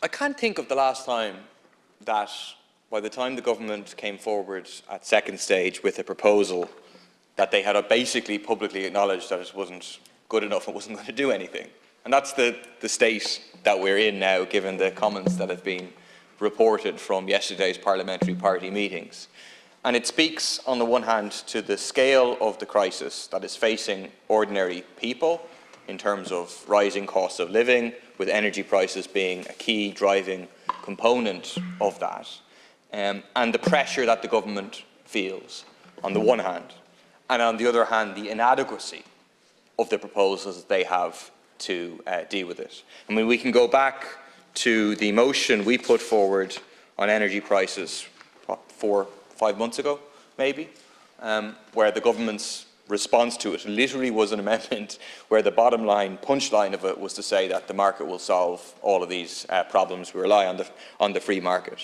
I can't think of the last time that, by the time the government came forward at second stage with a proposal, that they had basically publicly acknowledged that it wasn't good enough and wasn't going to do anything. And that's the state that we're in now, given the comments that have been reported from yesterday's parliamentary party meetings. And it speaks, on the one hand, to the scale of the crisis that is facing ordinary people in terms of rising costs of living, with energy prices being a key driving component of that, and the pressure that the government feels, on the one hand, and on the other hand, the inadequacy of the proposals that they have to deal with it. I mean, we can go back to the motion we put forward on energy prices, what, 4 or 5 months ago, maybe, where the government's response to it literally was an amendment where the bottom line, punchline of it, was to say that the market will solve all of these problems. We rely on the free market.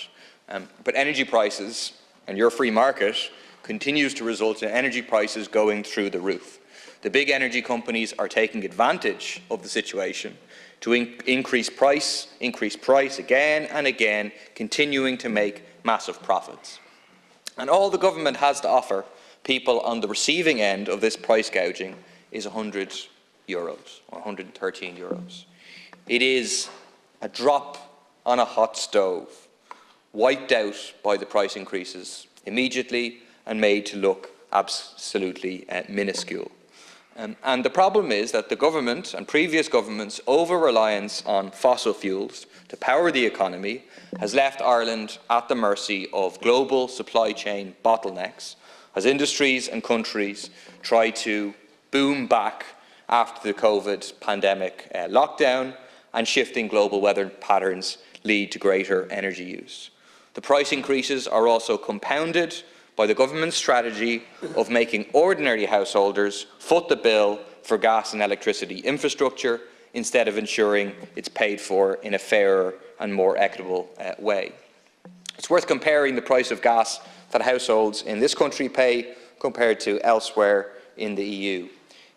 But energy prices and your free market continues to result in energy prices going through the roof. The big energy companies are taking advantage of the situation to increase price again and again, continuing to make massive profits. And all the government has to offer people on the receiving end of this price gouging is €100 or €113. It is a drop on a hot stove, wiped out by the price increases immediately and made to look absolutely minuscule. And the problem is that the government and previous governments' over-reliance on fossil fuels to power the economy has left Ireland at the mercy of global supply chain bottlenecks as industries and countries try to boom back after the COVID pandemic lockdown and shifting global weather patterns lead to greater energy use. The price increases are also compounded by the government's strategy of making ordinary householders foot the bill for gas and electricity infrastructure instead of ensuring it's paid for in a fairer and more equitable way. It's worth comparing the price of gas that households in this country pay compared to elsewhere in the EU.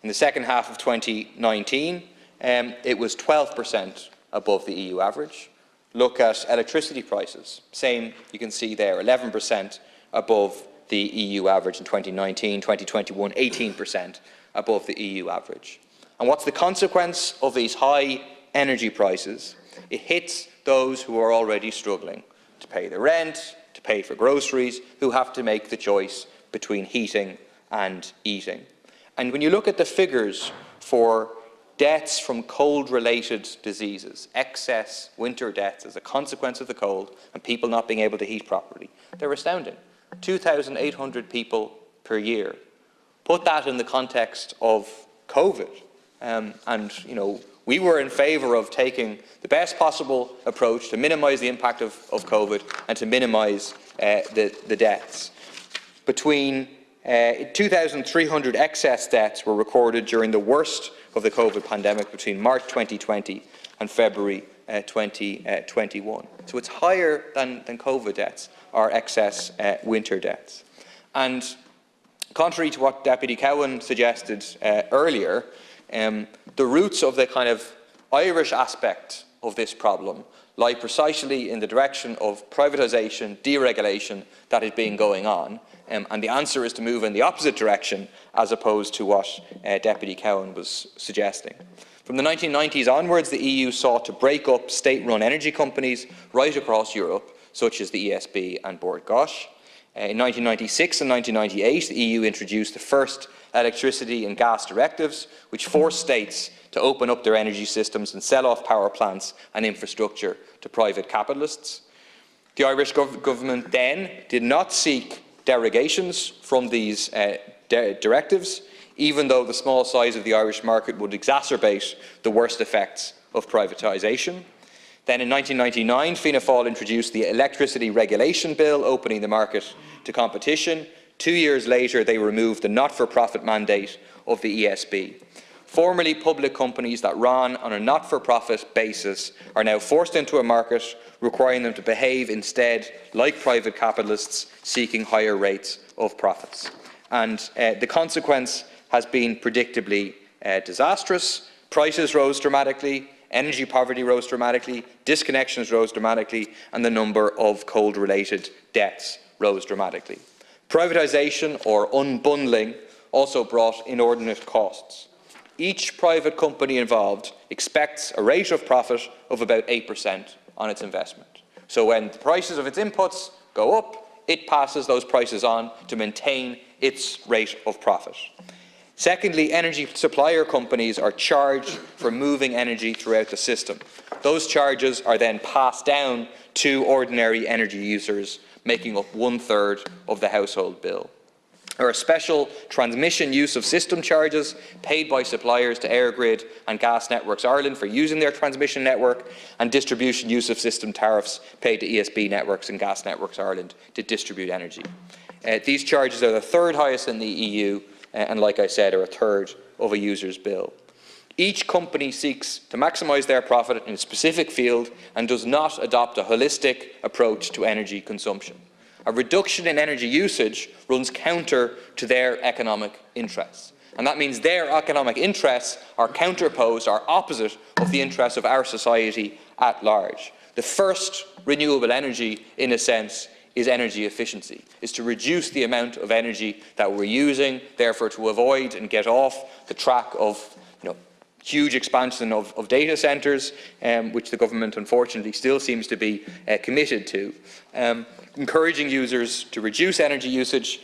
In the second half of 2019, it was 12% above the EU average. Look at electricity prices, same, you can see there, 11% above the EU average in 2019, 2021, 18% above the EU average. And what's the consequence of these high energy prices? It hits those who are already struggling to pay the rent, to pay for groceries, who have to make the choice between heating and eating. And when you look at the figures for deaths from cold-related diseases, excess winter deaths as a consequence of the cold and people not being able to heat properly, they're astounding. 2,800 people per year. Put that in the context of COVID, and we were in favour of taking the best possible approach to minimise the impact of COVID and to minimise the deaths. Between 2,300 excess deaths were recorded during the worst of the COVID pandemic between March 2020 and February 2021. So it's higher than COVID deaths, are excess winter deaths. And contrary to what Deputy Cowan suggested earlier, the roots of the kind of Irish aspect of this problem lie precisely in the direction of privatisation, deregulation that has been going on, and the answer is to move in the opposite direction as opposed to what Deputy Cowan was suggesting. From the 1990s onwards, the EU sought to break up state-run energy companies right across Europe, such as the ESB and Bord Gáis. In 1996 and 1998, the EU introduced the first electricity and gas directives, which forced states to open up their energy systems and sell off power plants and infrastructure to private capitalists. The Irish government then did not seek derogations from these directives, even though the small size of the Irish market would exacerbate the worst effects of privatisation. Then in 1999, Fianna Fáil introduced the Electricity Regulation Bill, opening the market to competition. 2 years later, they removed the not-for-profit mandate of the ESB. Formerly public companies that ran on a not-for-profit basis are now forced into a market, requiring them to behave instead like private capitalists seeking higher rates of profits. And the consequence has been predictably disastrous. Prices rose dramatically, energy poverty rose dramatically, disconnections rose dramatically, and the number of coal-related deaths rose dramatically. Privatisation or unbundling also brought inordinate costs. Each private company involved expects a rate of profit of about 8% on its investment. So when the prices of its inputs go up, it passes those prices on to maintain its rate of profit. Secondly, energy supplier companies are charged for moving energy throughout the system. Those charges are then passed down to ordinary energy users, making up 1/3 of the household bill. There are special transmission use of system charges paid by suppliers to Airgrid and Gas Networks Ireland for using their transmission network, and distribution use of system tariffs paid to ESB Networks and Gas Networks Ireland to distribute energy. These charges are the 3rd highest in the EU, and like I said, are 1/3 of a user's bill. Each company seeks to maximise their profit in a specific field and does not adopt a holistic approach to energy consumption. A reduction in energy usage runs counter to their economic interests. And that means their economic interests are counterposed, are opposite of the interests of our society at large. The first renewable energy, in a sense, is energy efficiency, is to reduce the amount of energy that we're using, therefore to avoid and get off the track of huge expansion of data centres, which the government unfortunately still seems to be committed to. Encouraging users to reduce energy usage,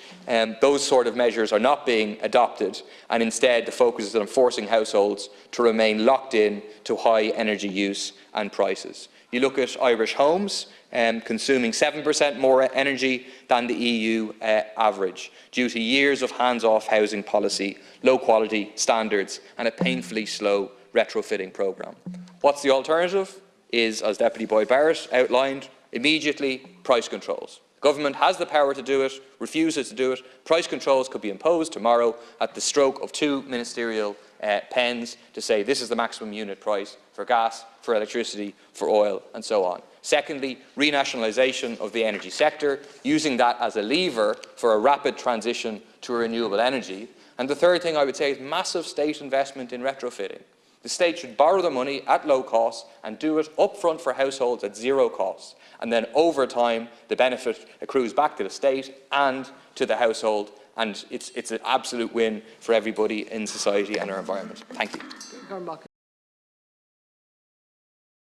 those sort of measures are not being adopted, and instead the focus is on forcing households to remain locked in to high energy use and prices. You look at Irish homes consuming 7% more energy than the EU average, due to years of hands-off housing policy, low quality standards and a painfully slow retrofitting programme. What's the alternative? Is, as Deputy Boyd Barrett outlined, immediately price controls. Government has the power to do it, refuses to do it. Price controls could be imposed tomorrow at the stroke of 2 ministerial pens to say this is the maximum unit price for gas, for electricity, for oil and so on. Secondly, renationalisation of the energy sector, using that as a lever for a rapid transition to renewable energy. And the third thing I would say is massive state investment in retrofitting. The state should borrow the money at low cost and do it upfront for households at zero cost. And then over time, the benefit accrues back to the state and to the household. And it's an absolute win for everybody in society and our environment. Thank you.